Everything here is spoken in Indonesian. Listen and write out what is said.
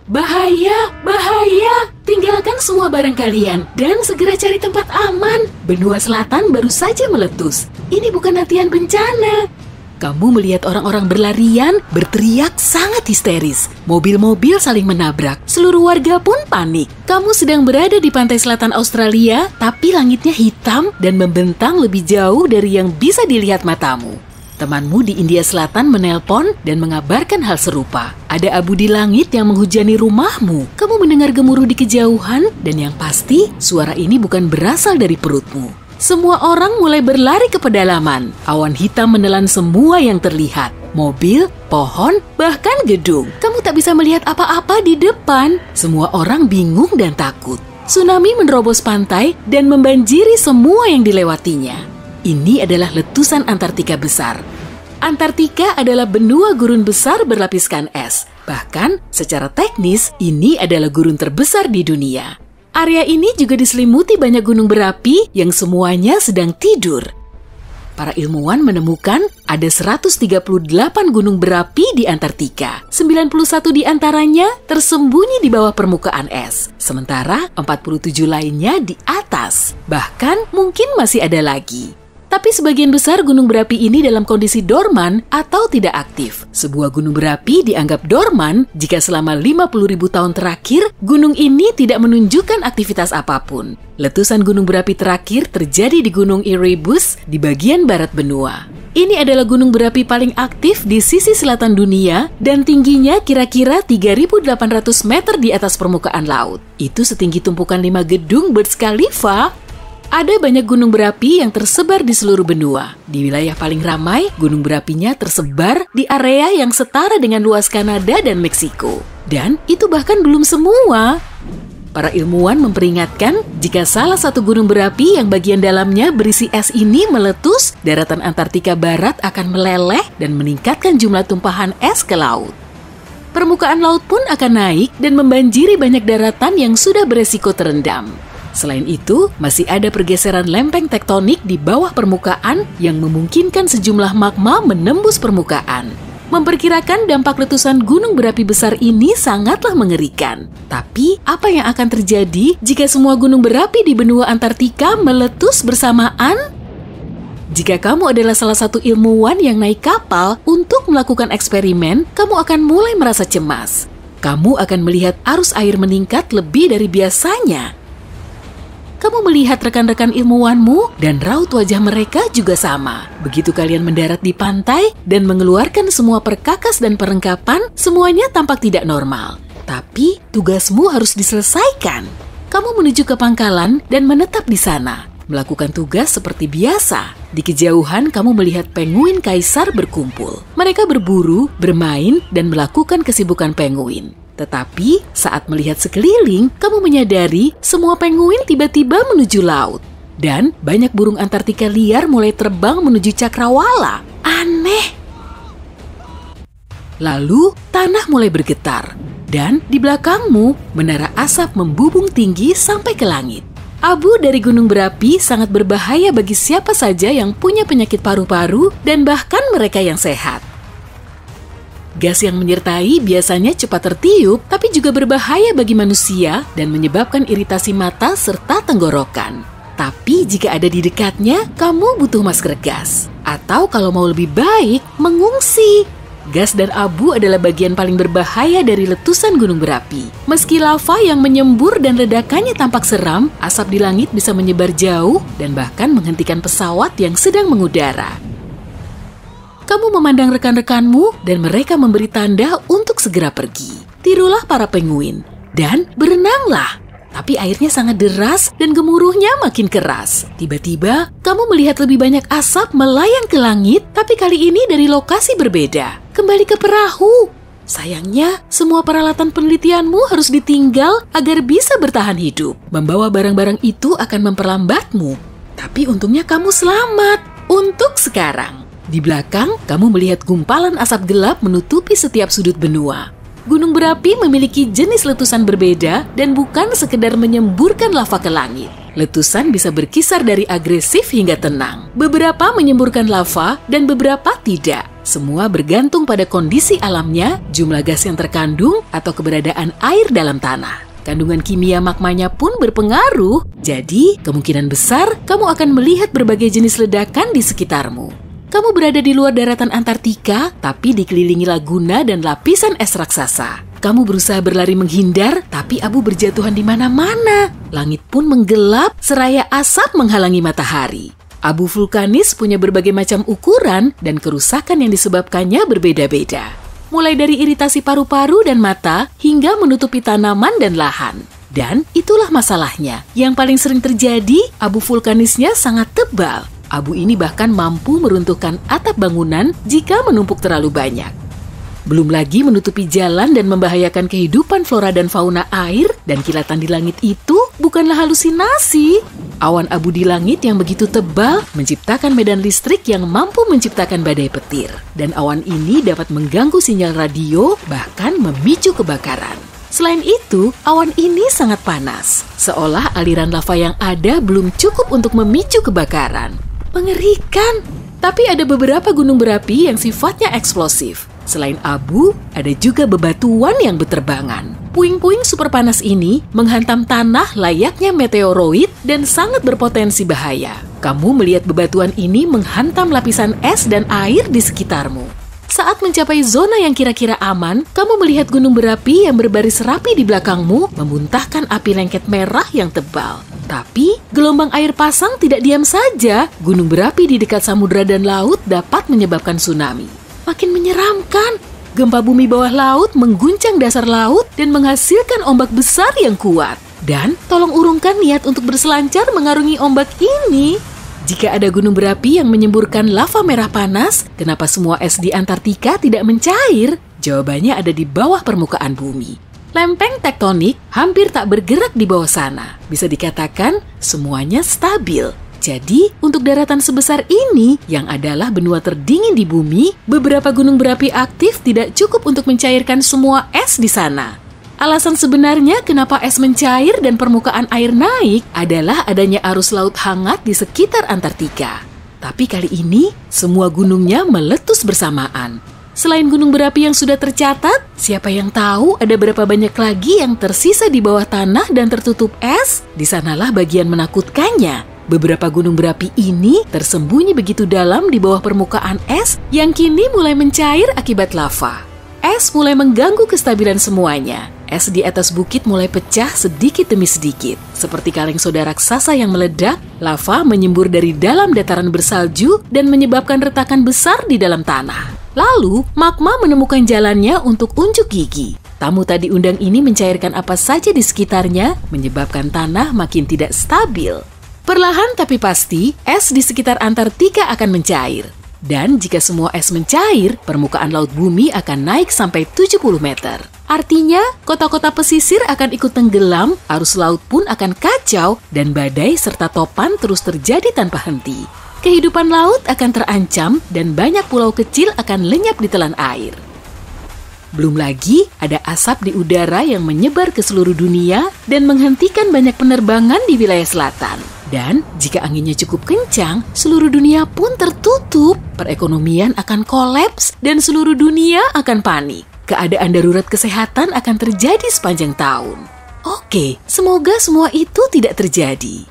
Bahaya, bahaya! Tinggalkan semua barang kalian dan segera cari tempat aman. Benua selatan baru saja meletus. Ini bukan latihan bencana. Kamu melihat orang-orang berlarian, berteriak sangat histeris. Mobil-mobil saling menabrak. Seluruh warga pun panik. Kamu sedang berada di pantai selatan Australia, tapi langitnya hitam dan membentang lebih jauh dari yang bisa dilihat matamu. Temanmu di India Selatan menelpon dan mengabarkan hal serupa. Ada abu di langit yang menghujani rumahmu. Kamu mendengar gemuruh di kejauhan dan yang pasti suara ini bukan berasal dari perutmu. Semua orang mulai berlari ke pedalaman. Awan hitam menelan semua yang terlihat. Mobil, pohon, bahkan gedung. Kamu tak bisa melihat apa-apa di depan. Semua orang bingung dan takut. Tsunami menerobos pantai dan membanjiri semua yang dilewatinya. Ini adalah letusan Antartika besar. Antartika adalah benua gurun besar berlapiskan es. Bahkan, secara teknis, ini adalah gurun terbesar di dunia. Area ini juga diselimuti banyak gunung berapi yang semuanya sedang tidur. Para ilmuwan menemukan ada 138 gunung berapi di Antartika. 91 di antaranya tersembunyi di bawah permukaan es. Sementara 47 lainnya di atas. Bahkan mungkin masih ada lagi. Tapi sebagian besar gunung berapi ini dalam kondisi dorman atau tidak aktif. Sebuah gunung berapi dianggap dorman jika selama 50.000 tahun terakhir, gunung ini tidak menunjukkan aktivitas apapun. Letusan gunung berapi terakhir terjadi di Gunung Erebus di bagian barat benua. Ini adalah gunung berapi paling aktif di sisi selatan dunia dan tingginya kira-kira 3.800 meter di atas permukaan laut. Itu setinggi tumpukan 5 gedung Burj Khalifa. Ada banyak gunung berapi yang tersebar di seluruh benua. Di wilayah paling ramai, gunung berapinya tersebar di area yang setara dengan luas Kanada dan Meksiko. Dan itu bahkan belum semua. Para ilmuwan memperingatkan jika salah satu gunung berapi yang bagian dalamnya berisi es ini meletus, daratan Antartika Barat akan meleleh dan meningkatkan jumlah tumpahan es ke laut. Permukaan laut pun akan naik dan membanjiri banyak daratan yang sudah beresiko terendam. Selain itu, masih ada pergeseran lempeng tektonik di bawah permukaan yang memungkinkan sejumlah magma menembus permukaan. Memperkirakan dampak letusan gunung berapi besar ini sangatlah mengerikan. Tapi, apa yang akan terjadi jika semua gunung berapi di benua Antartika meletus bersamaan? Jika kamu adalah salah satu ilmuwan yang naik kapal untuk melakukan eksperimen, kamu akan mulai merasa cemas. Kamu akan melihat arus air meningkat lebih dari biasanya. Kamu melihat rekan-rekan ilmuwanmu dan raut wajah mereka juga sama. Begitu kalian mendarat di pantai dan mengeluarkan semua perkakas dan perlengkapan, semuanya tampak tidak normal. Tapi tugasmu harus diselesaikan. Kamu menuju ke pangkalan dan menetap di sana. Melakukan tugas seperti biasa. Di kejauhan kamu melihat penguin kaisar berkumpul. Mereka berburu, bermain, dan melakukan kesibukan penguin. Tetapi saat melihat sekeliling, kamu menyadari semua penguin tiba-tiba menuju laut. Dan banyak burung Antartika liar mulai terbang menuju cakrawala. Aneh! Lalu tanah mulai bergetar. Dan di belakangmu, menara asap membubung tinggi sampai ke langit. Abu dari gunung berapi sangat berbahaya bagi siapa saja yang punya penyakit paru-paru dan bahkan mereka yang sehat. Gas yang menyertai biasanya cepat tertiup, tapi juga berbahaya bagi manusia dan menyebabkan iritasi mata serta tenggorokan. Tapi jika ada di dekatnya, kamu butuh masker gas. Atau kalau mau lebih baik, mengungsi. Gas dan abu adalah bagian paling berbahaya dari letusan gunung berapi. Meski lava yang menyembur dan ledakannya tampak seram, asap di langit bisa menyebar jauh dan bahkan menghentikan pesawat yang sedang mengudara. Kamu memandang rekan-rekanmu dan mereka memberi tanda untuk segera pergi. Tirulah para penguin dan berenanglah. Tapi airnya sangat deras dan gemuruhnya makin keras. Tiba-tiba, kamu melihat lebih banyak asap melayang ke langit, tapi kali ini dari lokasi berbeda. Kembali ke perahu. Sayangnya, semua peralatan penelitianmu harus ditinggal agar bisa bertahan hidup. Membawa barang-barang itu akan memperlambatmu. Tapi untungnya kamu selamat. Untuk sekarang. Di belakang, kamu melihat gumpalan asap gelap menutupi setiap sudut benua. Gunung berapi memiliki jenis letusan berbeda dan bukan sekedar menyemburkan lava ke langit. Letusan bisa berkisar dari agresif hingga tenang. Beberapa menyemburkan lava dan beberapa tidak. Semua bergantung pada kondisi alamnya, jumlah gas yang terkandung, atau keberadaan air dalam tanah. Kandungan kimia magmanya pun berpengaruh, jadi kemungkinan besar kamu akan melihat berbagai jenis ledakan di sekitarmu. Kamu berada di luar daratan Antartika, tapi dikelilingi laguna dan lapisan es raksasa. Kamu berusaha berlari menghindar, tapi abu berjatuhan di mana-mana. Langit pun menggelap, seraya asap menghalangi matahari. Abu vulkanis punya berbagai macam ukuran dan kerusakan yang disebabkannya berbeda-beda. Mulai dari iritasi paru-paru dan mata, hingga menutupi tanaman dan lahan. Dan itulah masalahnya. Yang paling sering terjadi, abu vulkanisnya sangat tebal. Abu ini bahkan mampu meruntuhkan atap bangunan jika menumpuk terlalu banyak. Belum lagi menutupi jalan dan membahayakan kehidupan flora dan fauna air, dan kilatan di langit itu bukanlah halusinasi. Awan abu di langit yang begitu tebal menciptakan medan listrik yang mampu menciptakan badai petir. Dan awan ini dapat mengganggu sinyal radio, bahkan memicu kebakaran. Selain itu, awan ini sangat panas, seolah aliran lava yang ada belum cukup untuk memicu kebakaran. Mengerikan. Tapi ada beberapa gunung berapi yang sifatnya eksplosif. Selain abu, ada juga bebatuan yang berterbangan. Puing-puing super panas ini menghantam tanah layaknya meteoroid dan sangat berpotensi bahaya. Kamu melihat bebatuan ini menghantam lapisan es dan air di sekitarmu. Saat mencapai zona yang kira-kira aman, kamu melihat gunung berapi yang berbaris rapi di belakangmu memuntahkan api lengket merah yang tebal. Tapi, gelombang air pasang tidak diam saja. Gunung berapi di dekat samudera dan laut dapat menyebabkan tsunami. Makin menyeramkan. Gempa bumi bawah laut mengguncang dasar laut dan menghasilkan ombak besar yang kuat. Dan, tolong urungkan niat untuk berselancar mengarungi ombak ini. Jika ada gunung berapi yang menyemburkan lava merah panas, kenapa semua es di Antartika tidak mencair? Jawabannya ada di bawah permukaan bumi. Lempeng tektonik hampir tak bergerak di bawah sana. Bisa dikatakan semuanya stabil. Jadi, untuk daratan sebesar ini, yang adalah benua terdingin di bumi, beberapa gunung berapi aktif tidak cukup untuk mencairkan semua es di sana. Alasan sebenarnya kenapa es mencair dan permukaan air naik adalah adanya arus laut hangat di sekitar Antartika. Tapi kali ini, semua gunungnya meletus bersamaan. Selain gunung berapi yang sudah tercatat, siapa yang tahu ada berapa banyak lagi yang tersisa di bawah tanah dan tertutup es? Di sanalah bagian menakutkannya. Beberapa gunung berapi ini tersembunyi begitu dalam di bawah permukaan es yang kini mulai mencair akibat lava. Es mulai mengganggu kestabilan semuanya. Es di atas bukit mulai pecah sedikit demi sedikit. Seperti kaleng soda raksasa yang meledak, lava menyembur dari dalam dataran bersalju dan menyebabkan retakan besar di dalam tanah. Lalu, magma menemukan jalannya untuk unjuk gigi. Tamu tak diundang ini mencairkan apa saja di sekitarnya, menyebabkan tanah makin tidak stabil. Perlahan tapi pasti, es di sekitar Antartika akan mencair. Dan jika semua es mencair, permukaan laut bumi akan naik sampai 70 meter. Artinya, kota-kota pesisir akan ikut tenggelam, arus laut pun akan kacau, dan badai serta topan terus terjadi tanpa henti. Kehidupan laut akan terancam, dan banyak pulau kecil akan lenyap di telan air. Belum lagi, ada asap di udara yang menyebar ke seluruh dunia dan menghentikan banyak penerbangan di wilayah selatan. Dan jika anginnya cukup kencang, seluruh dunia pun tertutup. Perekonomian akan kolaps dan seluruh dunia akan panik. Keadaan darurat kesehatan akan terjadi sepanjang tahun. Oke, semoga semua itu tidak terjadi.